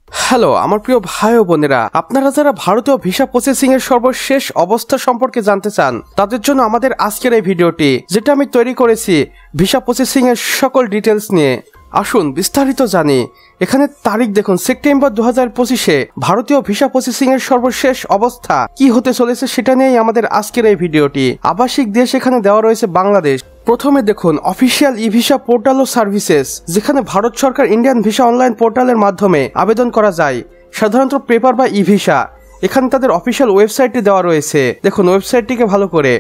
Hello আমার প্রিয় ভাই ও বোনেরা, আপনারা যারা ভারতীয় ভিসা প্রসেসিং এর সর্বশেষ অবস্থা সম্পর্কে জানতে চান তাদের জন্য আমাদের আজকের এই ভিডিওটি, যেটা আমি তৈরি করেছি ভিসা প্রসেসিং এর সকল ডিটেলস নিয়ে। আসুন বিস্তারিত জানি। এখানে তারিখ দেখুন, সেপ্টেম্বর 2025-এ ভারতীয় ভিসা প্রসেসিং এর সর্বশেষ অবস্থা কি হতে চলেছে সেটা নিয়েই আমাদের আজকের এই ভিডিওটি। আবাসিক দেশ এখানে দেওয়া রয়েছে বাংলাদেশ। প্রথমে দেখুন অফিসিয়াল ই ভিসা পোর্টাল ও সার্ভিসেস, যেখানে ভারত সরকার ইন্ডিয়ান ভিসা অনলাইন পোর্টালের মাধ্যমে আবেদন করা যায়, সাধারণত পেপার বা ই ভিসা। এখানে তাদের অফিসিয়াল ওয়েবসাইটটি দেওয়া রয়েছে। দেখুন ওয়েবসাইটটিকে ভালো করে।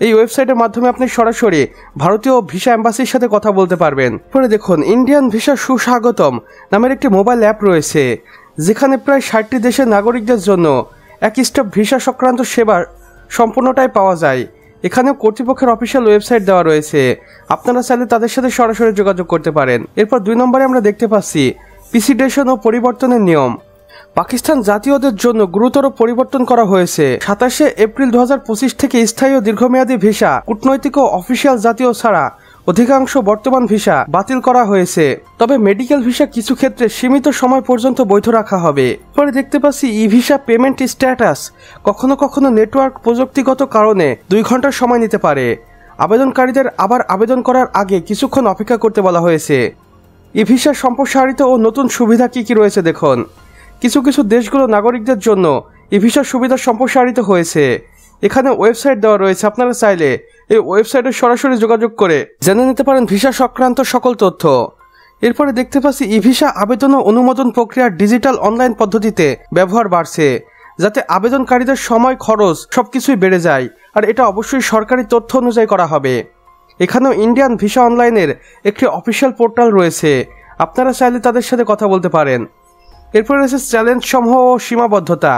এই ওয়েবসাইটের মাধ্যমে আপনি সরাসরি ভারতীয় ভিসা এম্বাসির সাথে কথা বলতে পারবেন। পরে দেখুন ইন্ডিয়ান ভিসা সুস্বাগতম নামের একটি মোবাইল অ্যাপ রয়েছে, যেখানে প্রায় 60টি দেশের নাগরিকদের জন্য এক স্টপ ভিসা সংক্রান্ত সেবা সম্পূর্ণটাই পাওয়া যায়। এখানে কর্তৃপক্ষের অফিসিয়াল ওয়েবসাইট দেওয়া রয়েছে, আপনারা চাইলে তাদের সাথে সরাসরি যোগাযোগ করতে পারেন। এরপর 2 নম্বরে আমরা দেখতে পাচ্ছি পিসিডেশন ও পরিবর্তনের নিয়ম। পাকিস্তান জাতীয়দের জন্য গুরুতর পরিবর্তন করা হয়েছে। 27 এপ্রিল 2025 থেকে স্থায়ী ও দীর্ঘমেয়াদী ভিসা, কূটনৈতিক ও অফিসিয়াল জাতীয় ছাড়া অধিকাংশ বর্তমান ভিসা বাতিল করা হয়েছে। তবে মেডিকেল ভিসা কিছু ক্ষেত্রে সীমিত সময় পর্যন্ত বৈধ রাখা হবে। পরে দেখতে পাচ্ছি ই ভিসা পেমেন্ট স্ট্যাটাস। কখনো কখনো নেটওয়ার্ক প্রযুক্তিগত কারণে 2 ঘন্টা সময় নিতে পারে। আবেদনকারীদের আবার আবেদন করার আগে কিছুক্ষণ অপেক্ষা করতে বলা হয়েছে। ই ভিসা সম্প্রসারিত ও নতুন সুবিধা কি কি রয়েছে দেখুন। কিছু কিছু দেশগুলো নাগরিকদের জন্য ই ভিসার সুবিধা সম্প্রসারিত হয়েছে। এখানে ওয়েবসাইট দেওয়া রয়েছে, আপনারা চাইলে এই ওয়েবসাইটে সরাসরি যোগাযোগ করে জেনে নিতে পারেন ভিসা সংক্রান্ত সকল তথ্য। এরপরে দেখতে পাচ্ছি ই ভিসা আবেদন ও অনুমোদন প্রক্রিয়ার ডিজিটাল অনলাইন পদ্ধতিতে ব্যবহার বাড়ছে, যাতে আবেদনকারীদের সময় খরচ সবকিছুই বেড়ে যায়। আর এটা অবশ্যই সরকারি তথ্য অনুযায়ী করা হবে। এখানেও ইন্ডিয়ান ভিসা অনলাইনের একটি অফিসিয়াল পোর্টাল রয়েছে, আপনারা চাইলে তাদের সাথে কথা বলতে পারেন। এরপরে রয়েছে চ্যালেঞ্জ সমূহ ও সীমাবদ্ধতা।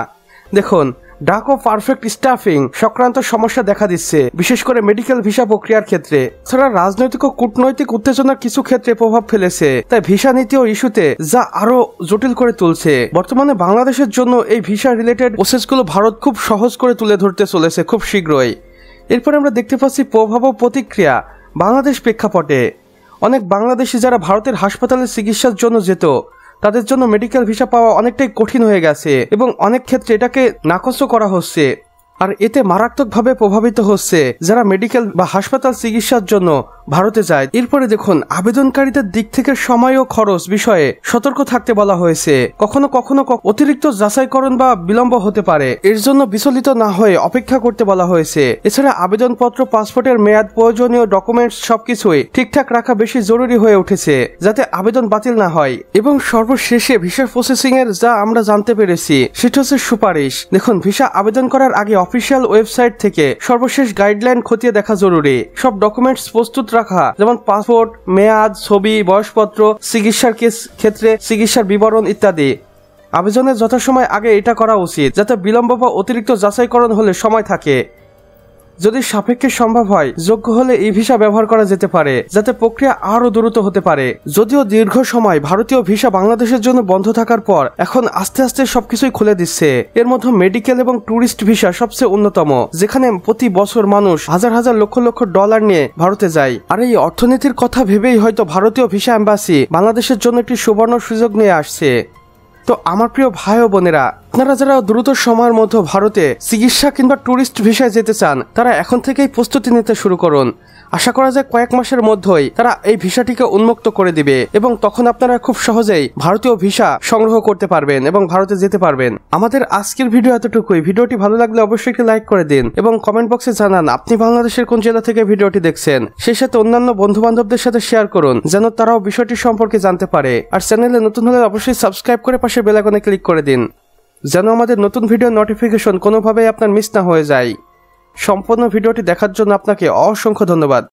দেখুন ডাক ও পারফেক্ট স্টাফিং সংক্রান্ত সমস্যা দেখা দিচ্ছে, বিশেষ করে মেডিকেল ভিসা প্রক্রিয়ার ক্ষেত্রে। এছাড়া রাজনৈতিক ও কূটনৈতিক উত্তেজনার কিছু ক্ষেত্রে প্রভাব ফেলেছে, তাই ভিসা নীতি ও ইস্যুতে যা আরো জটিল করে তুলছে। বর্তমানে বাংলাদেশের জন্য এই ভিসা রিলেটেড প্রসেসগুলো ভারত খুব সহজ করে তুলে ধরতে চলেছে খুব শীঘ্রই। এরপরে আমরা দেখতে পাচ্ছি প্রভাব ও প্রতিক্রিয়া বাংলাদেশ প্রেক্ষাপটে। অনেক বাংলাদেশি যারা ভারতের হাসপাতালে চিকিৎসার জন্য যেত, তাদের জন্য মেডিকেল ভিসা পাওয়া অনেকটাই কঠিন হয়ে গেছে এবং অনেক ক্ষেত্রে এটাকে নাকচও করা হচ্ছে। আর এতে মারাত্মকভাবে প্রভাবিত হচ্ছে যারা মেডিকেল বা হাসপাতাল চিকিৎসার জন্য ভারতে যায়। এরপরে দেখুন আবেদনকারীদের দিক থেকে সময় ও খরচ বিষয়ে সতর্ক থাকতে বলা হয়েছে। কখনো কখনো অতিরিক্ত যাচাইকরণ বা বিলম্ব হতে পারে, এর জন্য বিচলিত না হয়ে অপেক্ষা করতে বলা হয়েছে। এছাড়া আবেদনপত্র, পাসপোর্টের মেয়াদ, প্রয়োজনীয় ডকুমেন্টস সবকিছুই ঠিকঠাক রাখা বেশি জরুরি হয়ে উঠেছে, যাতে আবেদন বাতিল না হয়। এবং সর্বশেষে ভিসা প্রসেসিং এর যা আমরা জানতে পেরেছি সেটা হচ্ছে সুপারিশ। দেখুন ভিসা আবেদন করার আগে অফিসিয়াল ওয়েবসাইট থেকে সর্বশেষ গাইডলাইন খতিয়ে দেখা জরুরি। সব ডকুমেন্টস প্রস্তুত রাখা, যেমন পাসপোর্ট, মেয়াদ, ছবি, বয়সপত্র, চিকিৎসার ক্ষেত্রে চিকিৎসার বিবরণ ইত্যাদি। আবেদনের যথাসময় আগে এটা করা উচিত, যাতে বিলম্ব বা অতিরিক্ত যাচাইকরণ হলে সময় থাকে। যদি সাপেক্ষে সম্ভব হয়, যোগ্য হলে ই ভিসা ব্যবহার করা যেতে পারে, যাতে প্রক্রিয়া আরো দ্রুত হতে পারে। যদিও দীর্ঘ সময় ভারতীয় ভিসা বাংলাদেশের জন্য বন্ধ থাকার পর এখন আস্তে আস্তে সবকিছুই খুলে দিচ্ছে। এর মধ্যে মেডিকেল এবং ট্যুরিস্ট ভিসা সবচেয়ে অন্যতম, যেখানে প্রতি বছর মানুষ হাজার হাজার লক্ষ লক্ষ ডলার নিয়ে ভারতে যায়। আর এই অর্থনীতির কথা ভেবেই হয়তো ভারতীয় ভিসা এম্বাসি বাংলাদেশের জন্য একটি সুবর্ণ সুযোগ নিয়ে আসছে। তো আমার প্রিয় ভাই ও বোনেরা, আপনারা যারা দ্রুত সময়ের মধ্যে ভারতে চিকিৎসা কিংবা ট্যুরিস্ট ভিসায় যেতে চান, তারা এখন থেকেই প্রস্তুতি নিতে শুরু করুন। আশা করা যায় কয়েক মাসের মধ্যেই তারা এই ভিসাটিকে উন্মুক্ত করে দিবে এবং তখন আপনারা খুব সহজেই ভারতীয় ভিসা সংগ্রহ করতে পারবেন এবং ভারতে যেতে পারবেন। আমাদের আজকের ভিডিও এতটুকুই। ভিডিওটি ভালো লাগলে অবশ্যই একটি লাইক করে দিন এবং কমেন্ট বক্সে জানান আপনি বাংলাদেশের কোন জেলা থেকে ভিডিওটি দেখছেন। সেই সাথে অন্যান্য বন্ধু বান্ধবদের সাথে শেয়ার করুন, যেন তারাও বিষয়টি সম্পর্কে জানতে পারে। আর চ্যানেলে নতুন হলে অবশ্যই সাবস্ক্রাইব করে পাশে বেল আইকনে ক্লিক করে দিন, যেন আমাদের নতুন ভিডিও নোটিফিকেশন কোনোভাবেই আপনার মিস না হয়ে যায়। সম্পূর্ণ ভিডিওটি দেখার জন্য আপনাকে অসংখ্য ধন্যবাদ।